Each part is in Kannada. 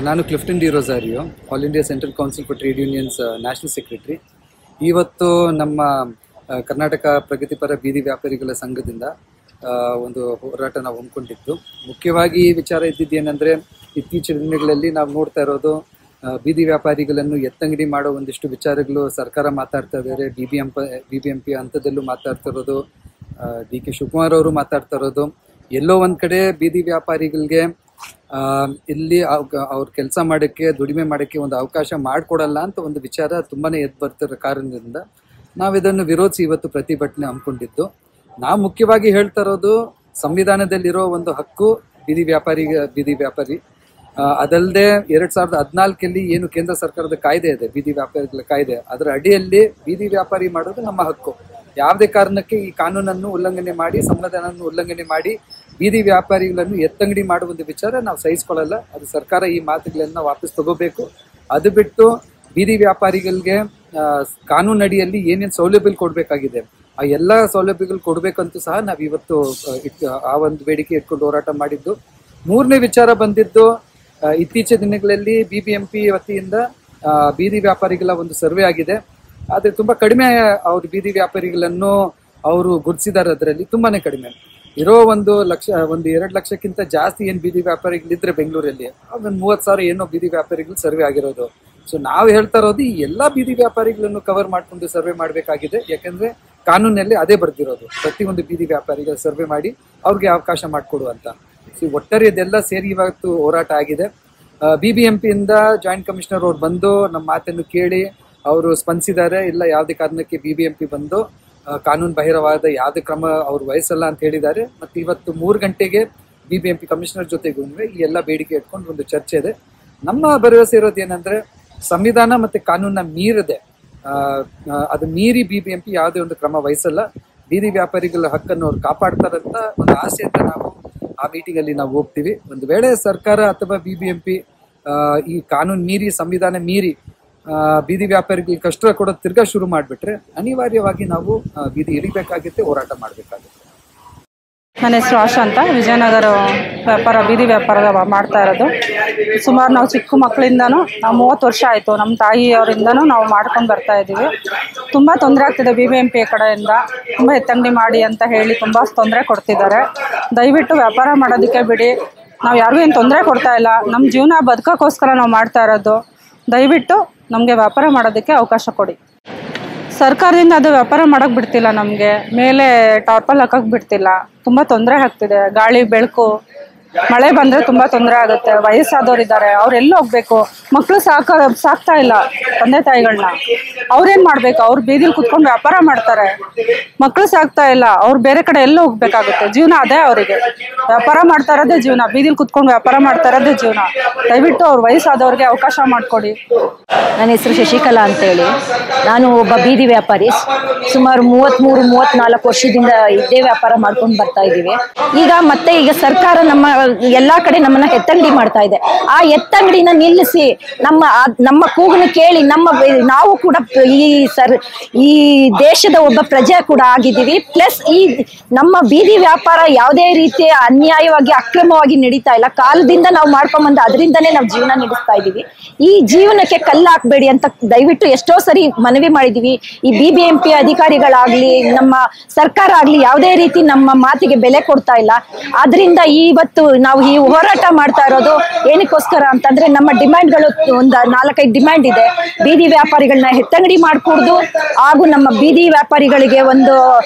ನಾನು Clifton D Rosario, all India central council for trade unions national secretary. ಇವತ್ತು ನಮ್ಮ ಕರ್ನಾಟಕ ಪ್ರಗತಿಪರ ಬೀದಿ ವ್ಯಾಪಾರಿಗಳ ಸಂಘದಿಂದ ಒಂದು ಹೋರಾಟ ನಾವು ಹಮ್ಮಿಕೊಂಡಿದ್ದು. ಮುಖ್ಯವಾಗಿ ಈ ವಿಚಾರ ಇದ್ದಿದ್ದೇನೆಂದರೆ, ಇತ್ತೀಚಿನ ದಿನಗಳಲ್ಲಿ ನಾವು ನೋಡ್ತಾ ಇರೋದು ಬೀದಿ ವ್ಯಾಪಾರಿಗಳನ್ನು ಎತ್ತಂಗಡಿ ಮಾಡೋ ಒಂದಿಷ್ಟು ವಿಚಾರಗಳು ಸರ್ಕಾರ ಮಾತಾಡ್ತಾ ಇದ್ದಾರೆ. ಬಿ ಬಿ ಎಂ ಪಿ ಹಂತದಲ್ಲೂ ಮಾತಾಡ್ತಾ ಇರೋದು, ಡಿ ಕೆ ಶಿವಕುಮಾರ್ ಅವರು ಮಾತಾಡ್ತಾ ಇರೋದು. ಎಲ್ಲೋ ಒಂದು ಕಡೆ ಬೀದಿ ವ್ಯಾಪಾರಿಗಳಿಗೆ ಇಲ್ಲಿ ಅವ್ರ ಕೆಲಸ ಮಾಡೋಕ್ಕೆ, ದುಡಿಮೆ ಮಾಡೋಕ್ಕೆ ಒಂದು ಅವಕಾಶ ಮಾಡಿಕೊಡಲ್ಲ ಅಂತ ಒಂದು ವಿಚಾರ ತುಂಬಾ ಎದ್ದು ಬರ್ತಿರೋ ಕಾರಣದಿಂದ ನಾವು ಇದನ್ನು ವಿರೋಧಿಸಿ ಇವತ್ತು ಪ್ರತಿಭಟನೆ ಹಮ್ಮಿಕೊಂಡಿದ್ದು. ನಾವು ಮುಖ್ಯವಾಗಿ ಹೇಳ್ತಾ ಇರೋದು, ಸಂವಿಧಾನದಲ್ಲಿರೋ ಒಂದು ಹಕ್ಕು ಬೀದಿ ವ್ಯಾಪಾರಿ. ಅದಲ್ಲದೆ 2014 ಏನು ಕೇಂದ್ರ ಸರ್ಕಾರದ ಕಾಯ್ದೆ ಇದೆ, ಬೀದಿ ವ್ಯಾಪಾರಿಗಳ ಕಾಯ್ದೆ, ಅದರ ಅಡಿಯಲ್ಲಿ ಬೀದಿ ವ್ಯಾಪಾರಿ ಮಾಡೋದು ನಮ್ಮ ಹಕ್ಕು. ಯಾವುದೇ ಕಾರಣಕ್ಕೆ ಈ ಕಾನೂನನ್ನು ಉಲ್ಲಂಘನೆ ಮಾಡಿ, ಸಂವಿಧಾನವನ್ನು ಉಲ್ಲಂಘನೆ ಮಾಡಿ ಬೀದಿ ವ್ಯಾಪಾರಿಗಳನ್ನು ಎತ್ತಂಗಡಿ ಮಾಡುವ ಒಂದು ವಿಚಾರ ನಾವು ಸಹಿಸ್ಕೊಳ್ಳಲ್ಲ. ಅದು ಸರ್ಕಾರ ಈ ಮಾತುಗಳನ್ನ ವಾಪಸ್ ತಗೋಬೇಕು. ಅದು ಬಿಟ್ಟು ಬೀದಿ ವ್ಯಾಪಾರಿಗಳಿಗೆ ಕಾನೂನಡಿಯಲ್ಲಿ ಏನೇನು ಸೌಲಭ್ಯಗಳು ಕೊಡಬೇಕಾಗಿದೆ ಆ ಎಲ್ಲ ಸೌಲಭ್ಯಗಳು ಕೊಡಬೇಕಂತೂ ಸಹ ನಾವು ಇವತ್ತು ಆ ಒಂದು ಬೇಡಿಕೆ ಇಟ್ಕೊಂಡು ಹೋರಾಟ ಮಾಡಿದ್ದು. ಮೂರನೇ ವಿಚಾರ ಬಂದಿದ್ದು, ಇತ್ತೀಚಿನ ದಿನಗಳಲ್ಲಿ BBMP ವತಿಯಿಂದ ಬೀದಿ ವ್ಯಾಪಾರಿಗಳ ಒಂದು ಸರ್ವೆ ಆಗಿದೆ. ಆದರೆ ತುಂಬ ಕಡಿಮೆ ಅವ್ರ ಬೀದಿ ವ್ಯಾಪಾರಿಗಳನ್ನು ಅವರು ಗುರುತಿಸಿದ್ದಾರೆ. ಅದರಲ್ಲಿ ತುಂಬಾನೇ ಕಡಿಮೆ ಇರೋ 1 ಲಕ್ಷಕ್ಕಿಂತ ಜಾಸ್ತಿ ಏನು ಬೀದಿ ವ್ಯಾಪಾರಿಗಳಿದ್ರೆ ಬೆಂಗಳೂರಲ್ಲಿ, ಒಂದು 30,000 ಏನೋ ಬೀದಿ ವ್ಯಾಪಾರಿಗಳು ಸರ್ವೆ ಆಗಿರೋದು. ಸೊ ನಾವು ಹೇಳ್ತಾ ಇರೋದು, ಈ ಎಲ್ಲ ಬೀದಿ ವ್ಯಾಪಾರಿಗಳನ್ನು ಕವರ್ ಮಾಡ್ಕೊಂಡು ಸರ್ವೆ ಮಾಡಬೇಕಾಗಿದೆ. ಯಾಕಂದ್ರೆ ಕಾನೂನಲ್ಲಿ ಅದೇ ಬರ್ದಿರೋದು, ಪ್ರತಿಯೊಂದು ಬೀದಿ ವ್ಯಾಪಾರಿಗಳ ಸರ್ವೆ ಮಾಡಿ ಅವ್ರಿಗೆ ಅವಕಾಶ ಮಾಡಿಕೊಡು ಅಂತ. ಸೊ ಒಟ್ಟಾರೆ ಇದೆಲ್ಲ ಸೇರಿ ಇವತ್ತು ಹೋರಾಟ ಆಗಿದೆ. BBMP ಇಂದ ಜಾಯಿಂಟ್ ಕಮಿಷನರ್ ಅವ್ರು ಬಂದು ನಮ್ಮ ಮಾತನ್ನು ಕೇಳಿ ಅವರು ಸ್ಪಂದಿಸಿದ್ದಾರೆ. ಇಲ್ಲ, ಯಾವುದೇ ಕಾರಣಕ್ಕೆ BBMP ಬಂದು ಕಾನೂನು ಬಾಹಿರವಾದ ಯಾವುದೇ ಕ್ರಮ ಅವ್ರು ವಹಿಸಲ್ಲ ಅಂತ ಹೇಳಿದ್ದಾರೆ. ಮತ್ತು ಇವತ್ತು 3 ಗಂಟೆಗೆ BBMP ಕಮಿಷನರ್ ಜೊತೆಗೂ ಈ ಎಲ್ಲ ಬೇಡಿಕೆ ಇಟ್ಕೊಂಡು ಒಂದು ಚರ್ಚೆ ಇದೆ. ನಮ್ಮ ಭರವಸೆ ಇರೋದು ಏನಂದ್ರೆ, ಸಂವಿಧಾನ ಮತ್ತೆ ಕಾನೂನ ಮೀರದೆ, ಅದು ಮೀರಿ BBMP ಯಾವುದೇ ಒಂದು ಕ್ರಮ ವಹಿಸಲ್ಲ. ಬೀದಿ ವ್ಯಾಪಾರಿಗಳ ಹಕ್ಕನ್ನು ಅವ್ರು ಕಾಪಾಡ್ತಾರಂತ ಒಂದು ಆಸೆಯಿಂದ ನಾವು ಆ ಮೀಟಿಂಗ್ ಅಲ್ಲಿ ನಾವು ಹೋಗ್ತೀವಿ. ಒಂದು ವೇಳೆ ಸರ್ಕಾರ ಅಥವಾ BBMP ಈ ಕಾನೂನು ಮೀರಿ, ಸಂವಿಧಾನ ಮೀರಿ ಬೀದಿ ವ್ಯಾಪಾರಿಗಳಿಗೆ ಕಷ್ಟ ಕೊಡೋದು ತಿರ್ಗಾ ಶುರು ಮಾಡಿಬಿಟ್ರೆ ಅನಿವಾರ್ಯವಾಗಿ ನಾವು ಬೀದಿ ಇಳಿಬೇಕಾಗುತ್ತೆ, ಹೋರಾಟ ಮಾಡಬೇಕಾಗುತ್ತೆ. ನನ್ನ ಹೆಸರು ಆಶಾ ಅಂತ, ವಿಜಯನಗರ ಬೀದಿ ವ್ಯಾಪಾರ ಮಾಡ್ತಾ ಇರೋದು. ಸುಮಾರು ನಾವು ಚಿಕ್ಕ ಮಕ್ಕಳಿಂದನೂ, ನಾವು 30 ವರ್ಷ ಆಯಿತು, ನಮ್ಮ ತಾಯಿಯವರಿಂದನೂ ನಾವು ಮಾಡ್ಕೊಂಡು ಬರ್ತಾ ಇದ್ದೀವಿ. ತುಂಬ ತೊಂದರೆ ಆಗ್ತಿದೆ. BBMP ಕಡೆಯಿಂದ ತುಂಬ ಎತ್ತಂಗಡಿ ಮಾಡಿ ಅಂತ ಹೇಳಿ ತುಂಬ ತೊಂದರೆ ಕೊಡ್ತಿದ್ದಾರೆ. ದಯವಿಟ್ಟು ವ್ಯಾಪಾರ ಮಾಡೋದಕ್ಕೆ ಬಿಡಿ. ನಾವು ಯಾರಿಗೂ ಏನು ತೊಂದರೆ ಕೊಡ್ತಾ ಇಲ್ಲ. ನಮ್ಮ ಜೀವನ ಬದುಕೋಕ್ಕೋಸ್ಕರ ನಾವು ಮಾಡ್ತಾ ಇರೋದು. ದಯವಿಟ್ಟು ನಮಗೆ ವ್ಯಾಪಾರ ಮಾಡೋದಕ್ಕೆ ಅವಕಾಶ ಕೊಡಿ. ಸರ್ಕಾರದಿಂದ ಅದು ವ್ಯಾಪಾರ ಮಾಡೋಕ್ಕೆ ಬಿಡ್ತಿಲ್ಲ. ನಮಗೆ ಮೇಲೆ ಟಾರ್ಪಲ್ ಹಾಕೋಕ್ಕೆ ಬಿಡ್ತಿಲ್ಲ. ತುಂಬ ತೊಂದರೆ ಆಗ್ತಿದೆ. ಗಾಳಿ ಬೆಳಕು ಮಳೆ ಬಂದರೆ ತುಂಬ ತೊಂದರೆ ಆಗುತ್ತೆ. ವಯಸ್ಸಾದವ್ರು ಇದ್ದಾರೆ, ಅವ್ರೆಲ್ಲ ಹೋಗ್ಬೇಕು. ಮಕ್ಕಳು ಸಾಕ್ತಾ ಇಲ್ಲ ತಂದೆ ತಾಯಿಗಳನ್ನ. ಅವ್ರೇನು ಮಾಡಬೇಕು? ಅವ್ರು ಬೀದಿಲಿ ಕುತ್ಕೊಂಡು ವ್ಯಾಪಾರ ಮಾಡ್ತಾರೆ. ಮಕ್ಕಳು ಸಾಕ್ತಾ ಇಲ್ಲ, ಅವ್ರು ಬೇರೆ ಕಡೆ ಎಲ್ಲ ಹೋಗ್ಬೇಕಾಗುತ್ತೆ. ಜೀವನ ಅದೇ ಅವರಿಗೆ. ವ್ಯಾಪಾರ ಮಾಡ್ತಾ ಇರೋದೇ ಜೀವನ, ಬೀದಿಲಿ ಕುತ್ಕೊಂಡು ವ್ಯಾಪಾರ ಮಾಡ್ತಾ ಇರೋದೇ ಜೀವನ. ದಯವಿಟ್ಟು ಅವ್ರು ವಯಸ್ಸಾದವ್ರಿಗೆ ಅವಕಾಶ ಮಾಡಿಕೊಡಿ. ನನ್ನ ಹೆಸರು ಶಶಿಕಲಾ ಅಂತೇಳಿ. ನಾನು ಒಬ್ಬ ಬೀದಿ ವ್ಯಾಪಾರಿ. ಸುಮಾರು 33-34 ವರ್ಷದಿಂದ ಇದೇ ವ್ಯಾಪಾರ ಮಾಡ್ಕೊಂಡು ಬರ್ತಾ ಇದ್ದೀವಿ. ಈಗ ಸರ್ಕಾರ ಎಲ್ಲಾ ಕಡೆ ನಮ್ಮನ್ನ ಎತ್ತಂಗಡಿ ಮಾಡ್ತಾ ಇದೆ. ಆ ಎತ್ತಂಗಡಿನ ನಿಲ್ಲಿಸಿ ನಮ್ಮ ಕೂಗನ್ನು ಕೇಳಿ ನಾವು ಕೂಡ ಈ ದೇಶದ ಒಬ್ಬ ಪ್ರಜೆ ಕೂಡ ಆಗಿದ್ದೀವಿ. ಪ್ಲಸ್ ಈ ನಮ್ಮ ಬೀದಿ ವ್ಯಾಪಾರ ಯಾವುದೇ ರೀತಿಯ ಅನ್ಯಾಯವಾಗಿ, ಅಕ್ರಮವಾಗಿ ನಡೀತಾ ಇಲ್ಲ. ಕಾಲದಿಂದ ನಾವು ಮಾಡ್ಕೊಂಡ್ಬಂದು ಅದರಿಂದನೇ ನಾವು ಜೀವನ ನಡೆಸ್ತಾ ಇದ್ದೀವಿ. ಈ ಜೀವನಕ್ಕೆ ಕಲ್ಲು ಹಾಕ್ಬೇಡಿ ಅಂತ ದಯವಿಟ್ಟು ಎಷ್ಟೋ ಸರಿ ಮನವಿ ಮಾಡಿದೀವಿ. ಈ BBMP ಅಧಿಕಾರಿಗಳಾಗ್ಲಿ, ನಮ್ಮ ಸರ್ಕಾರ ಆಗ್ಲಿ ಯಾವುದೇ ರೀತಿ ನಮ್ಮ ಮಾತಿಗೆ ಬೆಲೆ ಕೊಡ್ತಾ ಇಲ್ಲ. ಆದ್ರಿಂದ ಇವತ್ತು ನಾವು ಈ ಹೋರಾಟ ಮಾಡ್ತಾ ಇರೋದು ಏನಕ್ಕೋಸ್ಕರ ಅಂತಂದ್ರೆ, ನಮ್ಮ ಡಿಮ್ಯಾಂಡ್ಗಳು ಒಂದು 4-5 ಡಿಮ್ಯಾಂಡ್ ಇದೆ. ಬೀದಿ ವ್ಯಾಪಾರಿಗಳನ್ನ ಎತ್ತಂಗಡಿ ಮಾಡ್ಕೊಡ್ದು, ಹಾಗೂ ನಮ್ಮ ಬೀದಿ ವ್ಯಾಪಾರಿಗಳಿಗೆ ಒಂದು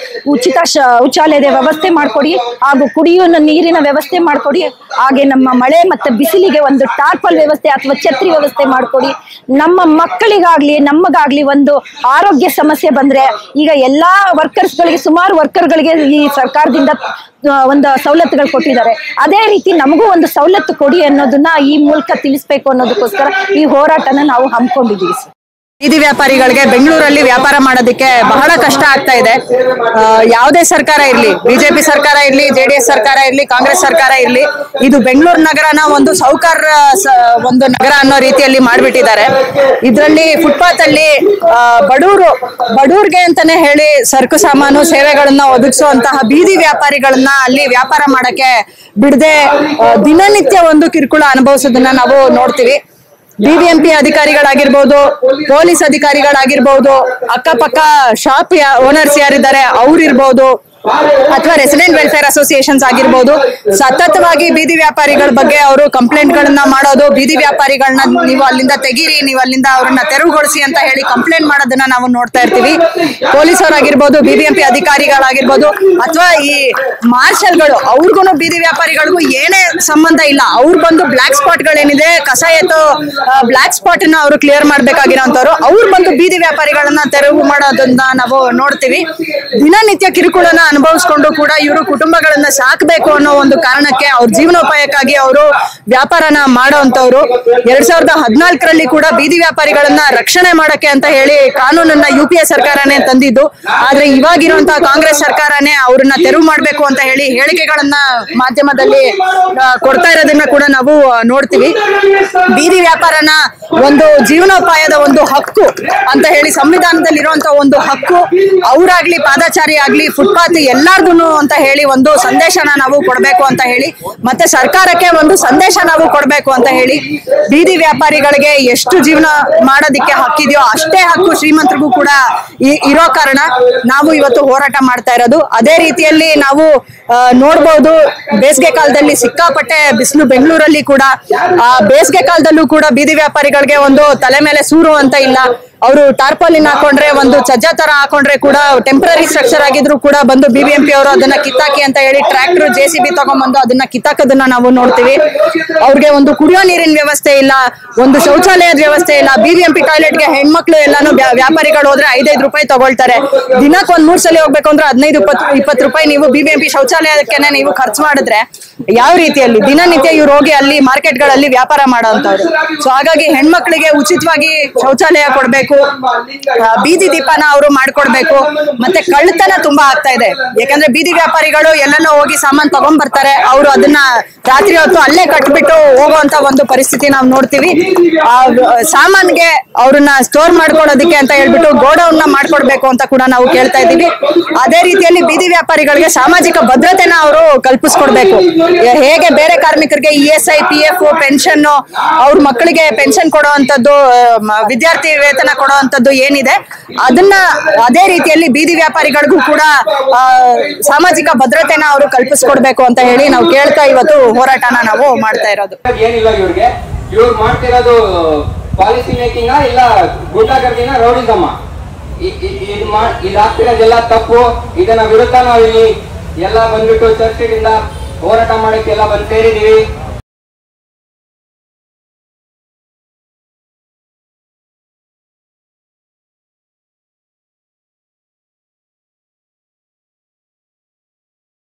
ಉಚಿತ ಶೌಚಾಲಯದ ವ್ಯವಸ್ಥೆ ಮಾಡ್ಕೊಡಿ, ಹಾಗೂ ಕುಡಿಯುವ ನೀರಿನ ವ್ಯವಸ್ಥೆ ಮಾಡ್ಕೊಡಿ. ಹಾಗೆ ನಮ್ಮ ಮಳೆ ಮತ್ತೆ ಬಿಸಿಲಿಗೆ ಒಂದು ಟಾರ್ಪಲ್ ವ್ಯವಸ್ಥೆ ಅಥವಾ ಛತ್ರಿ ವ್ಯವಸ್ಥೆ ಮಾಡ್ಕೊಡಿ. ನಮ್ಮ ಮಕ್ಕಳಿಗಾಗ್ಲಿ ನಮಗಾಗ್ಲಿ ಒಂದು ಆರೋಗ್ಯ ಸಮಸ್ಯೆ ಬಂದ್ರೆ, ಈಗ ಎಲ್ಲಾ ವರ್ಕರ್ಸ್ಗಳಿಗೆ, ಸುಮಾರು ವರ್ಕರ್ಗಳಿಗೆ ಈ ಸರ್ಕಾರದಿಂದ ಒಂದು ಸವಲತ್ತುಗಳು ಕೊಟ್ಟಿದ್ದಾರೆ. ಅದೇ ರೀತಿ ನಮಗೂ ಒಂದು ಸವಲತ್ತು ಕೊಡಿ ಅನ್ನೋದನ್ನ ಈ ಮೂಲಕ ತಿಳಿಸ್ಬೇಕು ಅನ್ನೋದಕ್ಕೋಸ್ಕರ ಈ ಹೋರಾಟನ ನಾವು ಹಮ್ಮಿಕೊಂಡಿದ್ದೀವಿ. ಬೀದಿ ವ್ಯಾಪಾರಿಗಳಿಗೆ ಬೆಂಗಳೂರಲ್ಲಿ ವ್ಯಾಪಾರ ಮಾಡೋದಕ್ಕೆ ಬಹಳ ಕಷ್ಟ ಆಗ್ತಾ ಇದೆ. ಯಾವುದೇ ಸರ್ಕಾರ ಇರ್ಲಿ, ಬಿಜೆಪಿ ಸರ್ಕಾರ ಇರ್ಲಿ, JDS ಸರ್ಕಾರ ಇರ್ಲಿ, ಕಾಂಗ್ರೆಸ್ ಸರ್ಕಾರ ಇರ್ಲಿ, ಇದು ಬೆಂಗಳೂರು ನಗರನ ಒಂದು ಸೌಕರ್ ಒಂದು ನಗರ ಅನ್ನೋ ರೀತಿಯಲ್ಲಿ ಮಾಡ್ಬಿಟ್ಟಿದ್ದಾರೆ. ಇದರಲ್ಲಿ ಫುಟ್ಪಾತ್ ಅಲ್ಲಿ ಬಡವ್ರಿಗೆ ಅಂತಾನೆ ಹೇಳಿ ಸರಕು ಸಾಮಾನು ಸೇವೆಗಳನ್ನ ಒದಗಿಸುವಂತಹ ಬೀದಿ ವ್ಯಾಪಾರಿಗಳನ್ನ ಅಲ್ಲಿ ವ್ಯಾಪಾರ ಮಾಡಕ್ಕೆ ಬಿಡದೆ ದಿನನಿತ್ಯ ಒಂದು ಕಿರುಕುಳ ಅನುಭವಿಸೋದನ್ನ ನಾವು ನೋಡ್ತೀವಿ. BBMP ಅಧಿಕಾರಿಗಳಾಗಿರ್ಬೋದು, ಪೊಲೀಸ್ ಅಧಿಕಾರಿಗಳಾಗಿರ್ಬೋದು, ಅಕ್ಕಪಕ್ಕ ಶಾಪ್ ಓನರ್ಸ್ ಯಾರಿದ್ದಾರೆ ಅವ್ರಿರ್ಬೋದು, ಅಥವಾ ರೆಸಿಡೆಂಟ್ ವೆಲ್ಫೇರ್ ಅಸೋಸಿಯೇಷನ್ಸ್ ಆಗಿರ್ಬೋದು, ಸತತವಾಗಿ ಬೀದಿ ವ್ಯಾಪಾರಿಗಳ ಬಗ್ಗೆ ಅವರು ಕಂಪ್ಲೇಂಟ್ ಗಳನ್ನ ಮಾಡೋದು, ಬೀದಿ ವ್ಯಾಪಾರಿಗಳನ್ನ ನೀವು ಅಲ್ಲಿಂದ ತೆಗೀರಿ, ನೀವು ಅಲ್ಲಿಂದ ಅವ್ರನ್ನ ತೆರವುಗೊಳಿಸಿ ಅಂತ ಹೇಳಿ ಕಂಪ್ಲೇಂಟ್ ಮಾಡೋದನ್ನ ನಾವು ನೋಡ್ತಾ ಇರ್ತೀವಿ. ಪೊಲೀಸರಾಗಿರ್ಬೋದು, BBMP ಅಧಿಕಾರಿಗಳಾಗಿರ್ಬೋದು, ಅಥವಾ ಈ ಮಾರ್ಷಲ್ಗಳು, ಅವ್ರಿಗೂ ಬೀದಿ ವ್ಯಾಪಾರಿಗಳಿಗೂ ಏನೇ ಸಂಬಂಧ ಇಲ್ಲ. ಅವ್ರು ಬಂದು ಬ್ಲಾಕ್ ಸ್ಪಾಟ್ ಗಳೇನಿದೆ, ಕಸ ಎತ್ತೋ ಬ್ಲಾಕ್ ಸ್ಪಾಟ್ ನ ಅವರು ಕ್ಲಿಯರ್ ಮಾಡ್ಬೇಕಾಗಿರೋಂಥವ್ರು, ಅವ್ರು ಬಂದು ಬೀದಿ ವ್ಯಾಪಾರಿಗಳನ್ನ ತೆರವು ಮಾಡೋದನ್ನ ನಾವು ನೋಡ್ತೀವಿ. ದಿನನಿತ್ಯ ಕಿರುಕುಳನ ಅನುಭವಿಸ್ಕೊಂಡು ಕೂಡ ಇವರು ಕುಟುಂಬಗಳನ್ನ ಸಾಕಬೇಕು ಅನ್ನೋ ಒಂದು ಕಾರಣಕ್ಕೆ ಅವ್ರ ಜೀವನೋಪಾಯಕ್ಕಾಗಿ ಅವರು ವ್ಯಾಪಾರನ ಮಾಡೋಂಥವ್ರು. 2014ರಲ್ಲಿ ಕೂಡ ಬೀದಿ ವ್ಯಾಪಾರಿಗಳನ್ನ ರಕ್ಷಣೆ ಮಾಡಕ್ಕೆ ಅಂತ ಹೇಳಿ ಕಾನೂನನ್ನ UPA ಸರ್ಕಾರನೇ ತಂದಿದ್ದು. ಆದ್ರೆ ಇವಾಗಿರುವಂತಹ ಕಾಂಗ್ರೆಸ್ ಸರ್ಕಾರನೇ ಅವ್ರನ್ನ ತೆರವು ಮಾಡ್ಬೇಕು ಅಂತ ಹೇಳಿ ಹೇಳಿಕೆಗಳನ್ನ ಮಾಧ್ಯಮದಲ್ಲಿ ಕೊಡ್ತಾ ಇರೋದನ್ನ ಕೂಡ ನಾವು ನೋಡ್ತೀವಿ. ಬೀದಿ ವ್ಯಾಪಾರನ ಒಂದು ಜೀವನೋಪಾಯದ ಒಂದು ಹಕ್ಕು ಅಂತ ಹೇಳಿ ಸಂವಿಧಾನದಲ್ಲಿ ಇರುವಂತಹ ಒಂದು ಹಕ್ಕು, ಅವರಾಗ್ಲಿ ಪಾದಚಾರಿ ಆಗ್ಲಿ ಫುಟ್ಪಾತ್ ಎಲ್ಲಾರ್ಗು ಅಂತ ಹೇಳಿ ಒಂದು ಸಂದೇಶನ ನಾವು ಕೊಡ್ಬೇಕು ಅಂತ ಹೇಳಿ, ಮತ್ತೆ ಸರ್ಕಾರಕ್ಕೆ ಒಂದು ಸಂದೇಶ ನಾವು ಕೊಡ್ಬೇಕು ಅಂತ ಹೇಳಿ, ಬೀದಿ ವ್ಯಾಪಾರಿಗಳಿಗೆ ಎಷ್ಟು ಜೀವನ ಮಾಡೋದಿಕ್ಕೆ ಹಕ್ಕಿದೆಯೋ ಅಷ್ಟೇ ಹಕ್ಕು ಶ್ರೀಮಂತರಿಗೂ ಕೂಡ ಇರೋ ಕಾರಣ ನಾವು ಇವತ್ತು ಹೋರಾಟ ಮಾಡ್ತಾ ಇರೋದು. ಅದೇ ರೀತಿಯಲ್ಲಿ ನಾವು ನೋಡ್ಬೋದು, ಬೇಸಿಗೆ ಕಾಲದಲ್ಲಿ ಸಿಕ್ಕಾಪಟ್ಟೆ ಬಿಸಿಲು ಬೆಂಗಳೂರಲ್ಲಿ ಕೂಡ. ಬೇಸಿಗೆ ಕಾಲದಲ್ಲೂ ಕೂಡ ಬೀದಿ ವ್ಯಾಪಾರಿಗಳಿಗೆ ಒಂದು ತಲೆ ಮೇಲೆ ಸೂರು ಅಂತ ಇಲ್ಲ. ಅವರು ಟಾರ್ಪಾಲಿನ್ ಹಾಕೊಂಡ್ರೆ, ಒಂದು ಸಜ್ಜ ತರ ಹಾಕೊಂಡ್ರೆ ಕೂಡ ಟೆಂಪರರಿ ಸ್ಟ್ರಕ್ಚರ್ ಆಗಿದ್ರು ಕೂಡ ಬಂದು BBMP ಅವರು ಅದನ್ನ ಕಿತ್ತಾಕಿ ಅಂತ ಹೇಳಿ ಟ್ರ್ಯಾಕ್ಟರ್ JCB ತಗೊಂಡ್ಬಂದು ಅದನ್ನ ಕಿತ್ತಾಕೋದನ್ನ ನಾವು ನೋಡ್ತೀವಿ. ಅವ್ರಿಗೆ ಒಂದು ಕುಡಿಯೋ ನೀರಿನ ವ್ಯವಸ್ಥೆ ಇಲ್ಲ, ಒಂದು ಶೌಚಾಲಯದ ವ್ಯವಸ್ಥೆ ಇಲ್ಲ. BBMP ಟಾಯ್ಲೆಟ್ಗೆ ಹೆಣ್ಮಕ್ಳು ಎಲ್ಲಾನು ವ್ಯಾಪಾರಿಗಳು ಹೋದ್ರೆ 5-5 ರೂಪಾಯಿ ತಗೊಳ್ತಾರೆ. ದಿನಕ್ಕೆ ಒಂದ್ 3 ಸಲ ಹೋಗ್ಬೇಕು ಅಂದ್ರೆ 15-20 ರೂಪಾಯಿ ನೀವು BBMP ಶೌಚಾಲಯಕ್ಕೆನೆ ನೀವು ಖರ್ಚು ಮಾಡಿದ್ರೆ ಯಾವ ರೀತಿಯಲ್ಲಿ ದಿನನಿತ್ಯ ಇವ್ರು ಹೋಗಿ ಅಲ್ಲಿ ಮಾರ್ಕೆಟ್ಗಳಲ್ಲಿ ವ್ಯಾಪಾರ ಮಾಡೋಂಥವ್ರು. ಸೊ ಹಾಗಾಗಿ ಹೆಣ್ಮಕ್ಳಿಗೆ ಉಚಿತವಾಗಿ ಶೌಚಾಲಯ ಕೊಡ್ಬೇಕು, ಬೀದಿ ದೀಪನ ಅವರು ಮಾಡ್ಕೊಡ್ಬೇಕು. ಮತ್ತೆ ಕಳ್ಳತನ ತುಂಬಾ ಆಗ್ತಾ ಇದೆ, ಯಾಕಂದ್ರೆ ಬೀದಿ ವ್ಯಾಪಾರಿಗಳು ಎಲ್ಲೆಲ್ಲೋ ಹೋಗಿ ಸಾಮಾನ್ ತಗೊಂಡ್ ಬರ್ತಾರೆ, ಅವರು ಅದನ್ನ ರಾತ್ರಿ ಹೊತ್ತು ಅಲ್ಲೇ ಕಟ್ಬಿಟ್ಟು ಹೋಗುವಂತ ಒಂದು ಪರಿಸ್ಥಿತಿ ನಾವು ನೋಡ್ತೀವಿ. ಸಾಮಾನ್ಗೆ ಅವ್ರನ್ನ ಸ್ಟೋರ್ ಮಾಡ್ಕೊಳ್ಳೋದಕ್ಕೆ ಅಂತ ಹೇಳ್ಬಿಟ್ಟು ಗೋಡೌನ್ ನ ಮಾಡ್ಕೊಡ್ಬೇಕು ಅಂತ ಕೂಡ ನಾವು ಕೇಳ್ತಾ ಇದ್ದೀವಿ. ಅದೇ ರೀತಿಯಲ್ಲಿ ಬೀದಿ ವ್ಯಾಪಾರಿಗಳಿಗೆ ಸಾಮಾಜಿಕ ಭದ್ರತೆನ ಅವರು ಕಲ್ಪಿಸ್ಕೊಡ್ಬೇಕು. ಹೇಗೆ ಬೇರೆ ಕಾರ್ಮಿಕರಿಗೆ ESI, PF, ಪೆನ್ಷನ್, ಅವ್ರ ಮಕ್ಕಳಿಗೆ ಪೆನ್ಷನ್ ಕೊಡುವಂತದ್ದು, ವಿದ್ಯಾರ್ಥಿ ವೇತನ ಕೊಡುವಂತದ್ದು ಏನಿದೆ, ಅದನ್ನ ಅದೇ ರೀತಿಯಲ್ಲಿ ಬೀದಿ ವ್ಯಾಪಾರಿಗಳಿಗೂ ಕೂಡ ಸಾಮಾಜಿಕ ಭದ್ರತೆನ ಅವರು ಕಲ್ಪಿಸ್ಕೊಡ್ಬೇಕು ಅಂತ ಹೇಳಿ ನಾವು ಕೇಳ್ತಾ ಇವತ್ತು ಹೋರಾಟನ ನಾವು ಮಾಡ್ತಾ ಇರೋದು. ಏನಿಲ್ಲ, ಇವ್ರು ಮಾಡ್ತಿರೋದು ಪಾಲಿಸಿ ಮೇಕಿಂಗ್ ಇಲ್ಲ ಗುಂಡಾಗರ್ದಿನ ರೌಡಿಸಮ್ಮ. ಇದಾಗ್ತಿರೋದೆಲ್ಲ ತಪ್ಪು. ಇದನ್ನ ವಿರುದ್ಧ ನಾವು ಇಲ್ಲಿ ಎಲ್ಲ ಬಂದ್ಬಿಟ್ಟು ಚರ್ಚೆಯಿಂದ ಹೋರಾಟ ಮಾಡಕ್ಕೆಲ್ಲ ಬಂದು ಸೇರಿದೀವಿ.